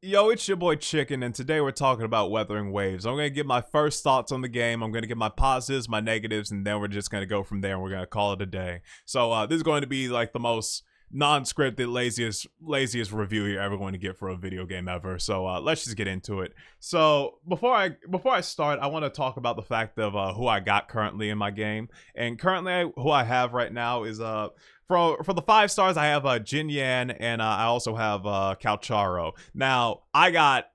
Yo, it's your boy Chicken, and today we're talking about Wuthering Waves. I'm going to give my first thoughts on the game. I'm going to give my positives, my negatives, and then we're just going to go from there and we're going to call it a day. So this is going to be like the most non-scripted, laziest review you're ever going to get for a video game ever. So let's just get into it. So before I start, I want to talk about the fact of who I got currently in my game. And currently who I have right now is for the 5 stars, I have Jin Yan, and I also have Calcharo. Now, I got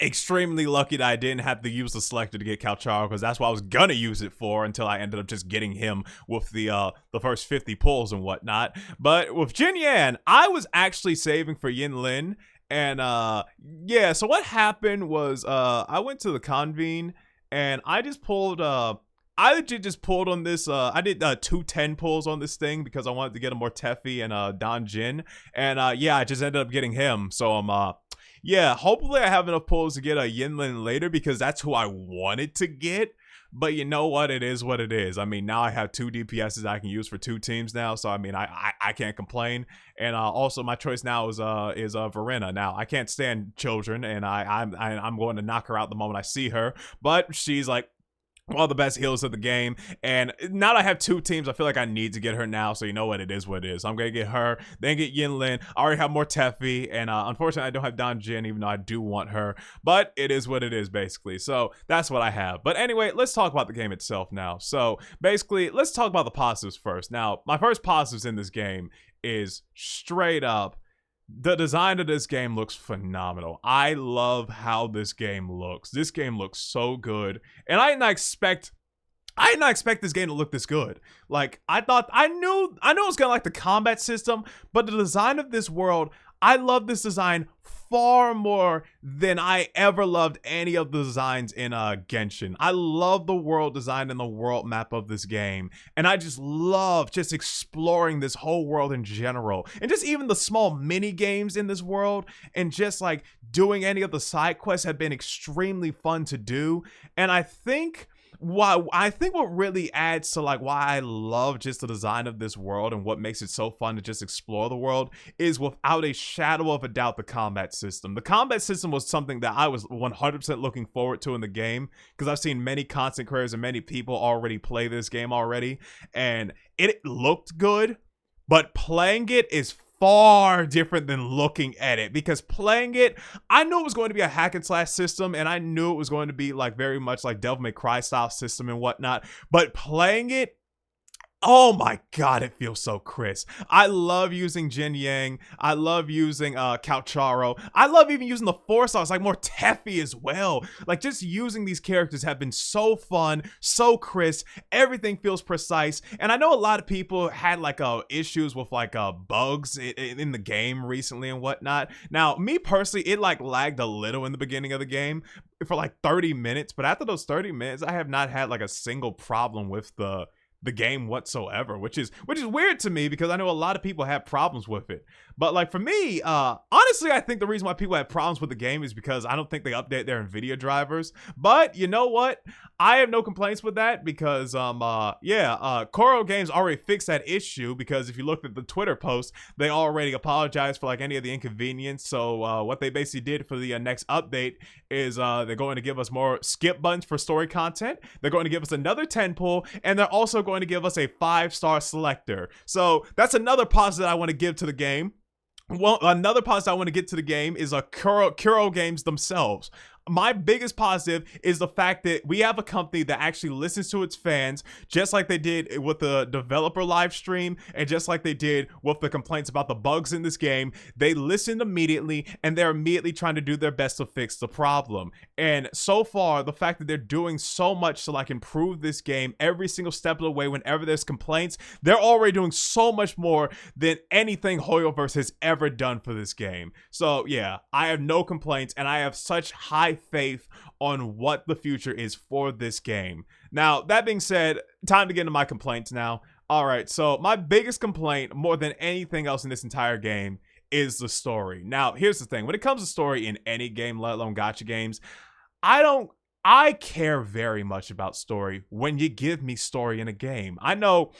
extremely lucky that I didn't have to use the selector to get Calcharo, because that's what I was gonna use it for until I ended up just getting him with the first 50 pulls and whatnot. But with Jin Yan, I was actually saving for Yin Lin, and yeah. So what happened was I went to the convene and I just pulled I legit just pulled on this. I did 210 pulls on this thing because I wanted to get a more Teffy and Don Jin, and yeah, I just ended up getting him. So yeah, hopefully I have enough pulls to get a Yinlin later because that's who I wanted to get. But you know what? It is what it is. I mean, now I have 2 DPSs I can use for 2 teams now. So I mean, I can't complain. And also my choice now is Verena. Now I can't stand children, and I'm going to knock her out the moment I see her. But she's like one of the best healers of the game, and now that I have 2 teams, I feel like I need to get her now. So you know what, it is what it is. I'm gonna get her, then get Yinlin. I already have more Teffy, and unfortunately I don't have Don Jin, even though I do want her, but it is what it is basically. So that's what I have. But anyway, let's talk about the game itself now. So basically, let's talk about the positives first. Now, my first positives in this game is straight up, the design of this game looks phenomenal. I love how this game looks. This game looks so good. And I did not expect this game to look this good. Like, I knew it was gonna like the combat system, but the design of this world, I love this design far more than I ever loved any of the designs in Genshin. I love the world design and the world map of this game, and I just love just exploring this whole world in general, and just even the small mini games in this world, and just like doing any of the side quests have been extremely fun to do. And I think what really adds to like why I love just the design of this world and what makes it so fun to just explore the world is, without a shadow of a doubt, the combat system. The combat system was something that I was 100% looking forward to in the game, because I've seen many content creators and many people already play this game already, and it looked good, but playing it is far different than looking at it. Because playing it, I knew it was going to be a hack and slash system, and I knew it was going to be like very much like Devil May Cry style system and whatnot, but playing it, oh my god, it feels so crisp. I love using Jin Yang. I love using Calcharo. I love even using the 4-stars, like more Teffy as well. Like, just using these characters have been so fun, so crisp. Everything feels precise. And I know a lot of people had like issues with like bugs in the game recently and whatnot. Now, me personally, it like lagged a little in the beginning of the game for like 30 minutes. But after those 30 minutes, I have not had like a single problem with the game whatsoever, which is weird to me, because I know a lot of people have problems with it. But like for me, honestly, I think the reason why people have problems with the game is because I don't think they update their NVIDIA drivers. But you know what? I have no complaints with that, because ChickenGames already fixed that issue, because if you looked at the Twitter post, they already apologized for like any of the inconvenience. So what they basically did for the next update is they're going to give us more skip buttons for story content. They're going to give us another 10 pull, and they're also going to give us a 5-star selector. So that's another positive I want to give to the game. Well, another positive I want to get to the game is ChickenGames themselves. My biggest positive is the fact that we have a company that actually listens to its fans, just like they did with the developer live stream, and just like they did with the complaints about the bugs in this game. They listened immediately, and they're immediately trying to do their best to fix the problem. And so far, the fact that they're doing so much to like improve this game every single step of the way, whenever there's complaints, they're already doing so much more than anything Hoyoverse has ever done for this game. So yeah, I have no complaints, and I have such high faith on what the future is for this game. Now, that being said, time to get into my complaints now. All right, so my biggest complaint, more than anything else in this entire game, is the story. Now, here's the thing. When it comes to story in any game, let alone gacha games, I don't I care very much about story when you give me story in a game. I know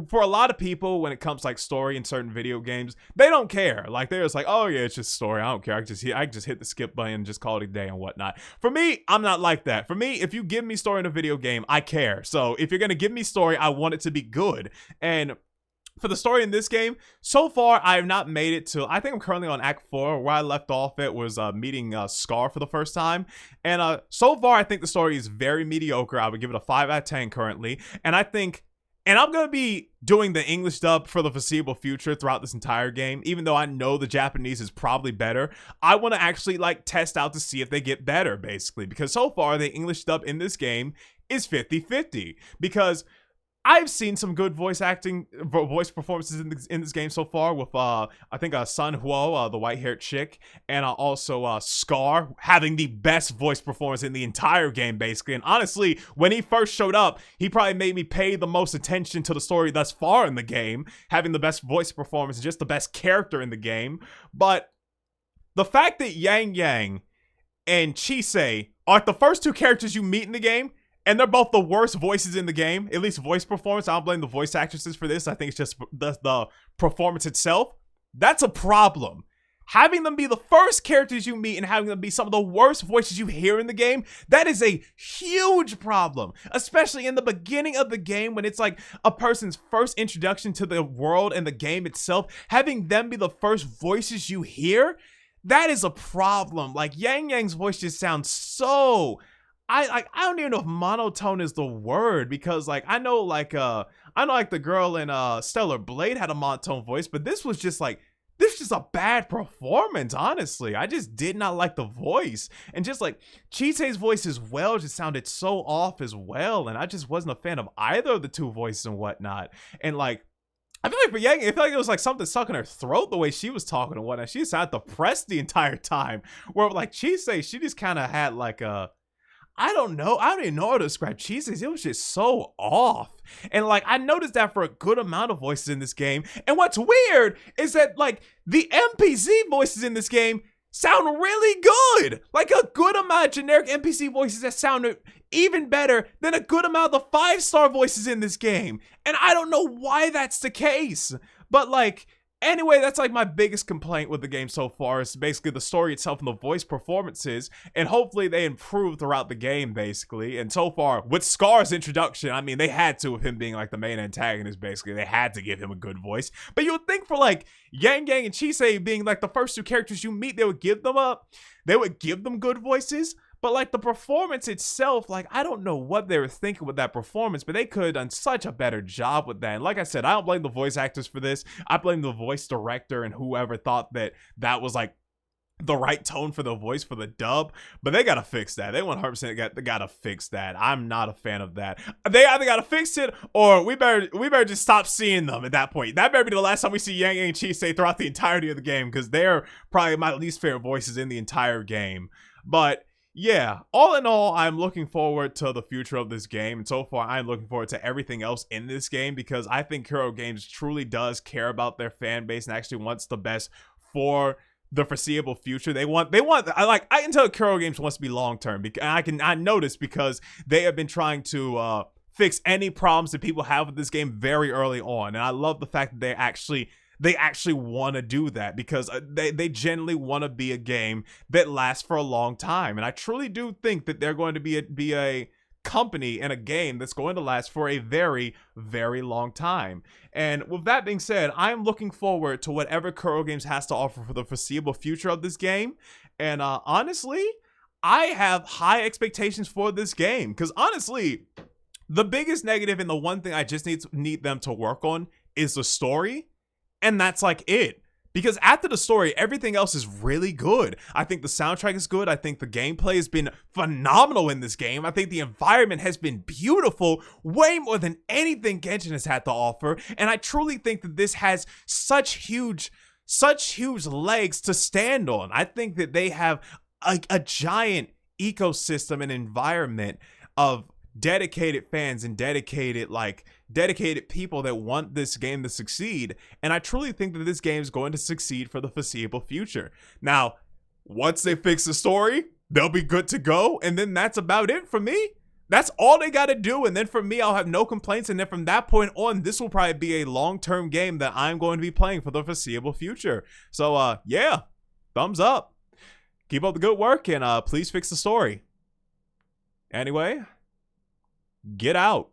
for a lot of people, when it comes like story in certain video games, they don't care. Like they're just like, oh yeah, it's just story. I don't care. I just hit the skip button and just call it a day and whatnot. For me, I'm not like that. For me, if you give me story in a video game, I care. So if you're gonna give me story, I want it to be good. And for the story in this game, so far I have not made it to, I think I'm currently on Act 4. Where I left off, it was meeting Scar for the first time. And so far I think the story is very mediocre. I would give it a 5 out of 10 currently. And I think, and I'm going to be doing the English dub for the foreseeable future throughout this entire game. Even though I know the Japanese is probably better, I want to actually like test out to see if they get better basically. Because so far the English dub in this game is 50-50. Because I've seen some good voice performances in this game so far with, I think, Sun Huo, the white-haired chick, and also Scar having the best voice performance in the entire game, basically. And honestly, when he first showed up, he probably made me pay the most attention to the story thus far in the game, having the best voice performance and just the best character in the game. But the fact that Yang Yang and Chisei are the first two characters you meet in the game, and they're both the worst voices in the game, at least voice performance. I don't blame the voice actresses for this. I think it's just the performance itself. That's a problem. Having them be the first characters you meet and having them be some of the worst voices you hear in the game, that is a huge problem. Especially in the beginning of the game when it's like a person's first introduction to the world and the game itself. Having them be the first voices you hear, that is a problem. Like Yang Yang's voice just sounds so... I don't even know if monotone is the word, because like I know the girl in Stellar Blade had a monotone voice, but this was just a bad performance, honestly. I just did not like the voice. And just like Chisei's voice as well just sounded so off as well, and I just wasn't a fan of either of the two voices and whatnot. And like I feel like for Yang, I feel like it was like something stuck in her throat the way she was talking and whatnot. She sounded depressed the entire time. Where like Chisei, she just kind of had like a, I don't know. I don't even know how to describe Cheeses. It was just so off. And like, I noticed that for a good amount of voices in this game. And what's weird is that like the NPC voices in this game sound really good. Like a good amount of generic NPC voices that sound even better than a good amount of the 5-star voices in this game. And I don't know why that's the case. But like, anyway, that's like my biggest complaint with the game so far is basically the story itself and the voice performances, and hopefully they improve throughout the game basically. And so far with Scar's introduction, I mean, they had to, with him being like the main antagonist basically, they had to give him a good voice. But you would think for like Yang Yang and Chisei being like the first two characters you meet, they would give them good voices. But like the performance itself, like I don't know what they were thinking with that performance, but they could have done such a better job with that. And like I said, I don't blame the voice actors for this. I blame the voice director and whoever thought that that was like the right tone for the voice for the dub. But they gotta fix that. They 100% gotta fix that. I'm not a fan of that. They either gotta fix it or we better just stop seeing them at that point. That better be the last time we see Yang Yang and Chisei throughout the entirety of the game, because they're probably my least favorite voices in the entire game. But yeah, all in all, I'm looking forward to the future of this game. And so far, I'm looking forward to everything else in this game, because I think ChickenGames truly does care about their fan base and actually wants the best for the foreseeable future. I can tell ChickenGames wants to be long-term, because I noticed because they have been trying to fix any problems that people have with this game very early on. And I love the fact that they actually want to do that, because they genuinely want to be a game that lasts for a long time. And I truly do think that they're going to be a company and a game that's going to last for a very, very long time. And with that being said, I'm looking forward to whatever ChickenGames has to offer for the foreseeable future of this game. And honestly, I have high expectations for this game, because honestly, the biggest negative and the one thing I just need them to work on is the story. And that's like it. Because after the story, everything else is really good. I think the soundtrack is good. I think the gameplay has been phenomenal in this game. I think the environment has been beautiful, way more than anything Genshin has had to offer. And I truly think that this has such huge legs to stand on. I think that they have a giant ecosystem and environment of dedicated fans and dedicated people that want this game to succeed. And I truly think that this game is going to succeed for the foreseeable future. Now, once they fix the story, they'll be good to go. And then that's about it for me. That's all they got to do. And then for me, I'll have no complaints. And then from that point on, this will probably be a long-term game that I'm going to be playing for the foreseeable future. So, yeah, thumbs up. Keep up the good work, and please fix the story. Anyway, get out.